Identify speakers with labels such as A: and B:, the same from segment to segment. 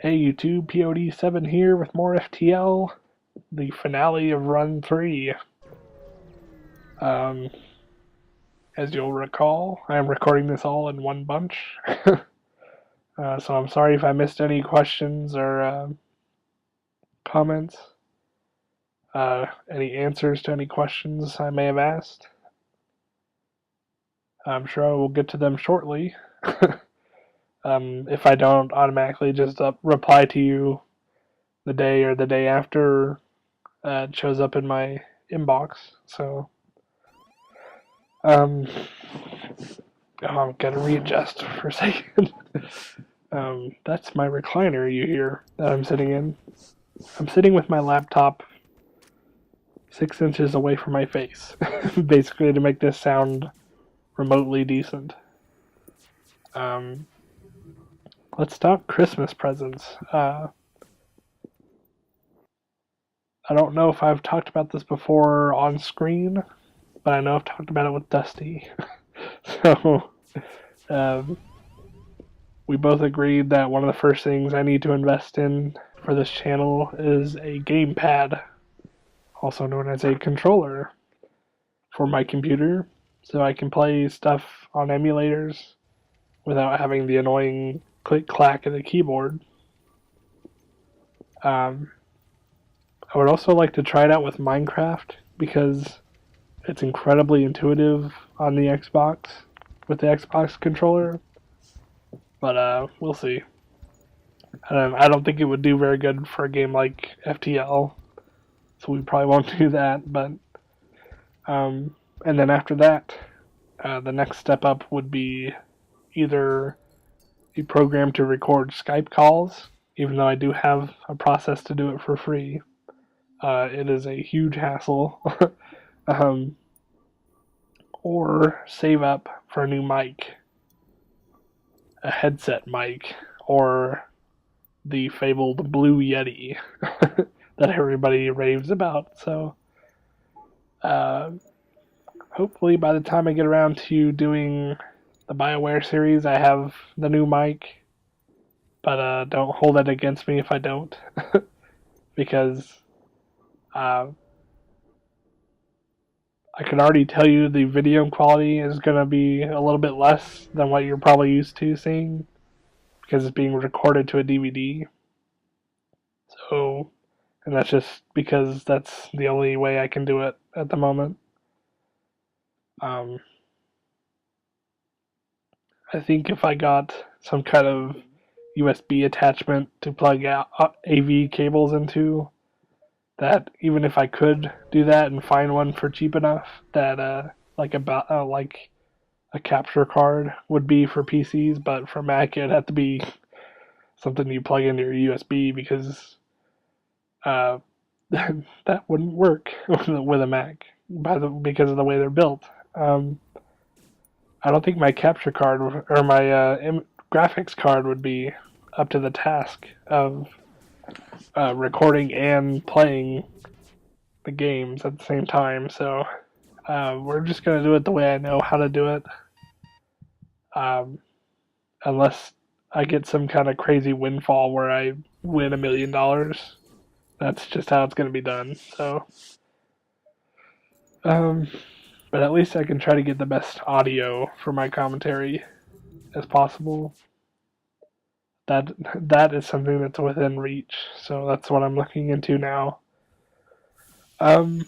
A: Hey YouTube, POD7 here with more FTL, the finale of Run 3. Um, as you'll recall, I am recording this all in one bunch. So I'm sorry if I missed any questions or comments, any answers to any questions I may have asked. I'm sure I will get to them shortly. If I don't automatically just reply to you the day or the day after it shows up in my inbox. So, I'm gonna readjust for a second. That's my recliner you hear that I'm sitting in. I'm sitting with my laptop 6 inches away from my face, basically to make this sound remotely decent. Let's talk Christmas presents. I don't know if I've talked about this before on screen, but I know I've talked about it with Dusty. So, we both agreed that one of the first things I need to invest in for this channel is a gamepad, also known as a controller, for my computer, so I can play stuff on emulators without having the annoying click-clack of the keyboard. I would also like to try it out with Minecraft, because it's incredibly intuitive on the Xbox, with the Xbox controller, but we'll see. I don't think it would do very good for a game like FTL, so we probably won't do that, but, and then after that, the next step up would be either a program to record Skype calls, even though I do have a process to do it for free. It is a huge hassle. Or save up for a new mic, a headset mic, or the fabled Blue Yeti that everybody raves about. So, hopefully by the time I get around to doing the BioWare series, I have the new mic. But don't hold that against me if I don't, because I can already tell you the video quality is going to be a little bit less than what you're probably used to seeing, because it's being recorded to a DVD. So, and that's just because that's the only way I can do it at the moment. I think if I got some kind of USB attachment to plug out AV cables into, that even if I could do that and find one for cheap enough, that like a capture card would be for PCs, but for Mac it'd have to be something you plug into your USB, because that wouldn't work with a Mac because of the way they're built. I don't think my capture card or my graphics card would be up to the task of recording and playing the games at the same time. So we're just going to do it the way I know how to do it. Unless I get some kind of crazy windfall where I win $1 million. That's just how it's going to be done. So, but at least I can try to get the best audio for my commentary as possible. That is something that's within reach. So that's what I'm looking into now. What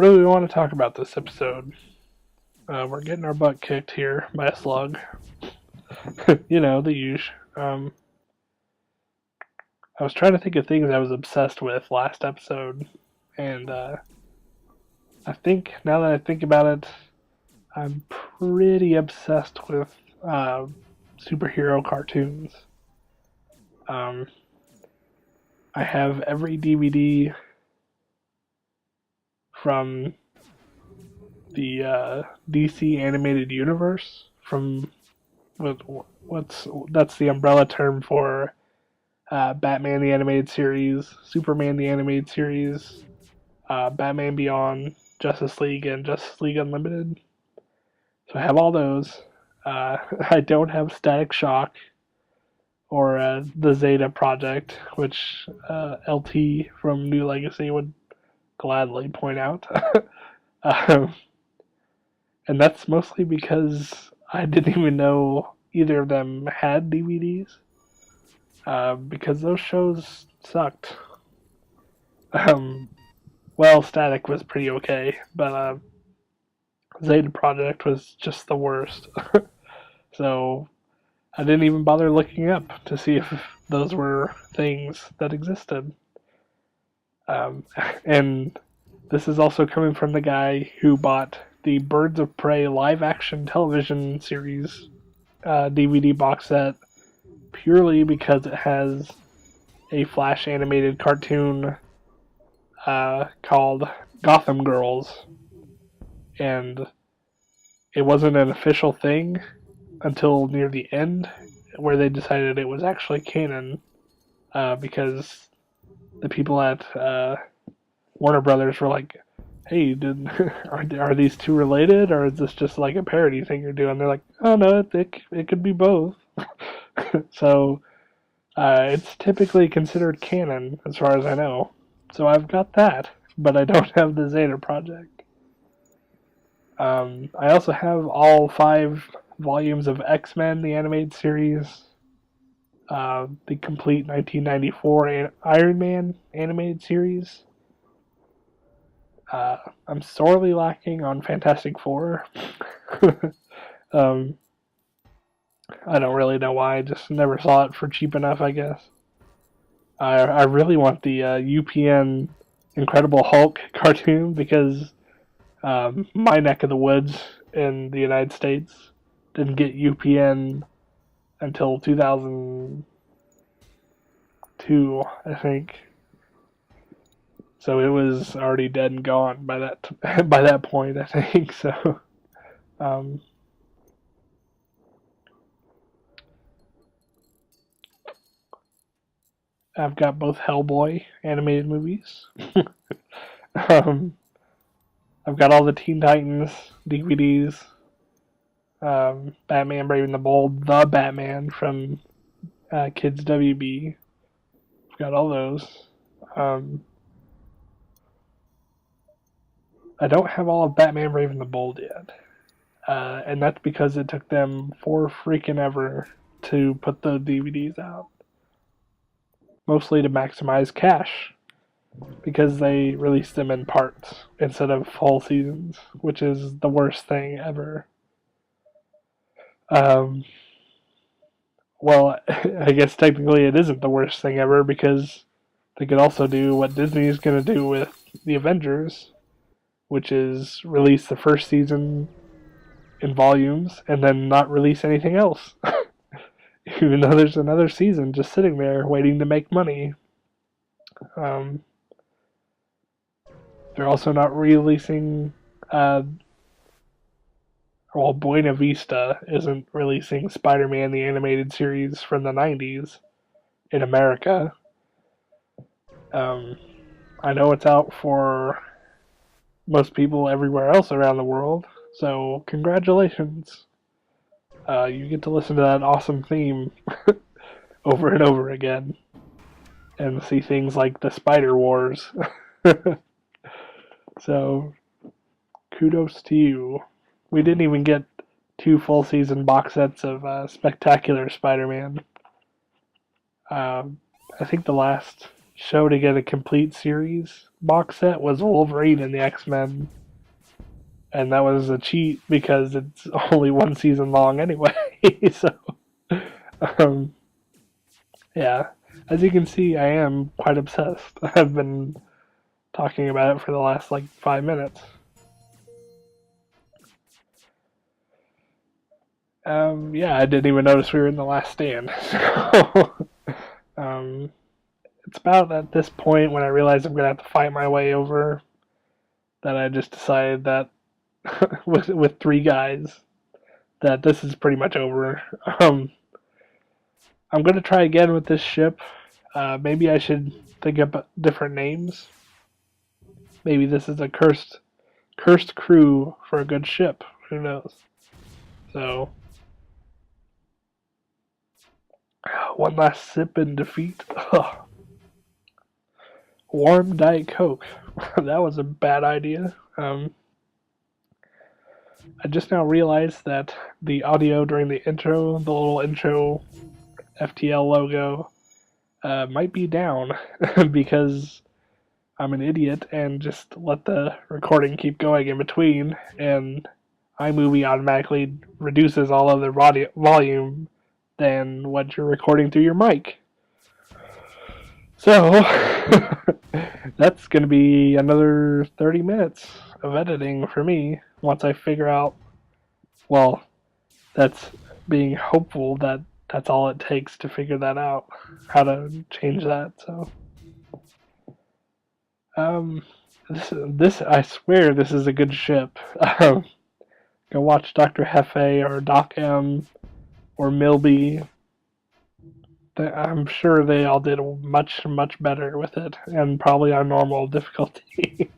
A: do we want to talk about this episode? We're getting our butt kicked here by a slug. You know, the usual. I was trying to think of things I was obsessed with last episode, and I think, now that I think about it, I'm pretty obsessed with superhero cartoons. I have every DVD from the DC animated universe, from that's the umbrella term for Batman the Animated Series, Superman the Animated Series, Batman Beyond, Justice League and Justice League Unlimited. So I have all those. I don't have Static Shock or the Zeta Project, which LT from New Legacy would gladly point out. um, and that's mostly because I didn't even know either of them had DVDs, because those shows sucked. Well, Static was pretty okay, but Zeta Project was just the worst. So I didn't even bother looking up to see if those were things that existed. And this is also coming from the guy who bought the Birds of Prey live action television series DVD box set purely because it has a Flash animated cartoon called Gotham Girls. And it wasn't an official thing until near the end, where they decided it was actually canon, because the people at Warner Brothers were like, "Hey, are these two related, or is this just like a parody thing you're doing?" They're like, "Oh no, it could be both." So it's typically considered canon, as far as I know. So I've got that, but I don't have the Zeta Project. I also have all 5 volumes of X-Men, the animated series, the complete 1994 Iron Man animated series. I'm sorely lacking on Fantastic Four. I don't really know why. I just never saw it for cheap enough, I guess. I really want the UPN Incredible Hulk cartoon because my neck of the woods in the United States didn't get UPN until 2002, I think. So it was already dead and gone by that point, I think. So, I've got both Hellboy animated movies. I've got all the Teen Titans DVDs. Batman Brave and the Bold, the Batman from Kids WB. I've got all those. I don't have all of Batman Brave and the Bold yet. And that's because it took them 4 freaking ever to put the DVDs out. Mostly to maximize cash. Because they released them in parts instead of full seasons, which is the worst thing ever. Well, I guess technically it isn't the worst thing ever because they could also do what Disney is going to do with the Avengers, which is release the first season in volumes and then not release anything else. Even though there's another season just sitting there waiting to make money. They're also not releasing... Buena Vista isn't releasing Spider-Man the Animated Series from the 90s in America. I know it's out for most people everywhere else around the world, so congratulations. You get to listen to that awesome theme over and over again and see things like the Spider Wars. So, kudos to you. We didn't even get 2 full season box sets of Spectacular Spider-Man. I think the last show to get a complete series box set was Wolverine and the X-Men. And that was a cheat because it's only 1 season long anyway. So, yeah. As you can see, I am quite obsessed. I've been talking about it for the last 5 minutes. Yeah, I didn't even notice we were in the last stand. So, it's about at this point when I realize I'm gonna have to fight my way over that I just decided that with 3 guys that this is pretty much over. I'm gonna try again with this ship. Maybe I should think up different names. Maybe this is a cursed cursed crew for a good ship. Who knows? So, one last sip and defeat. Ugh. Warm Diet Coke. That was a bad idea. I just now realized that the audio during the intro, the little intro FTL logo, might be down because I'm an idiot and just let the recording keep going in between, and iMovie automatically reduces all other volume than what you're recording through your mic. So, that's going to be another 30 minutes of editing for me once I figure out, well, that's being hopeful that that's all it takes to figure that out, how to change that. So, this I swear this is a good ship. Go watch Dr. Hefe or Doc M or Milby. I'm sure they all did much, much better with it, and probably on normal difficulty.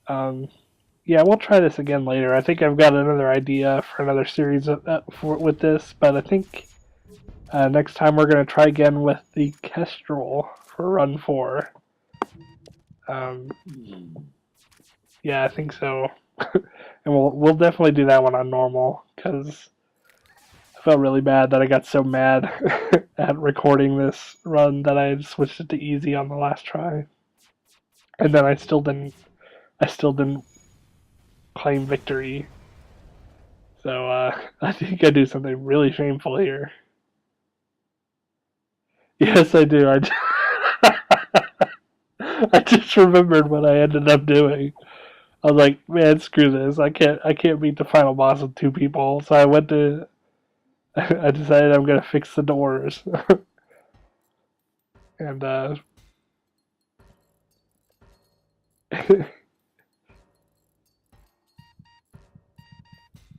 A: Yeah, we'll try this again later. I think I've got another idea for another series with this, but I think next time we're going to try again with the Kestrel for Run 4. Yeah, I think so. And we'll definitely do that one on normal, because I felt really bad that I got so mad at recording this run that I switched it to easy on the last try. And then I still didn't claim victory. So I think I do something really shameful here. Yes, I do. I just remembered what I ended up doing. I was like, man, screw this. I can't beat the final boss with 2 people. So I decided I'm gonna fix the doors. And I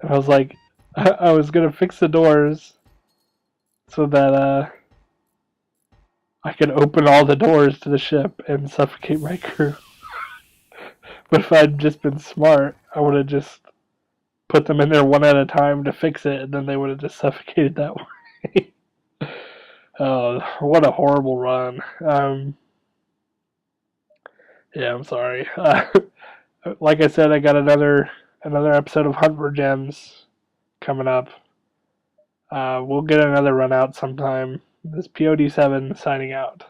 A: was like, I was gonna fix the doors so that I could open all the doors to the ship and suffocate my crew. But if I'd just been smart, I would have just put them in there one at a time to fix it, and then they would have just suffocated that way. Oh, what a horrible run. Yeah, I'm sorry. Like I said, I got another episode of Hunt for Gems coming up. We'll get another run out sometime. This POD7 signing out.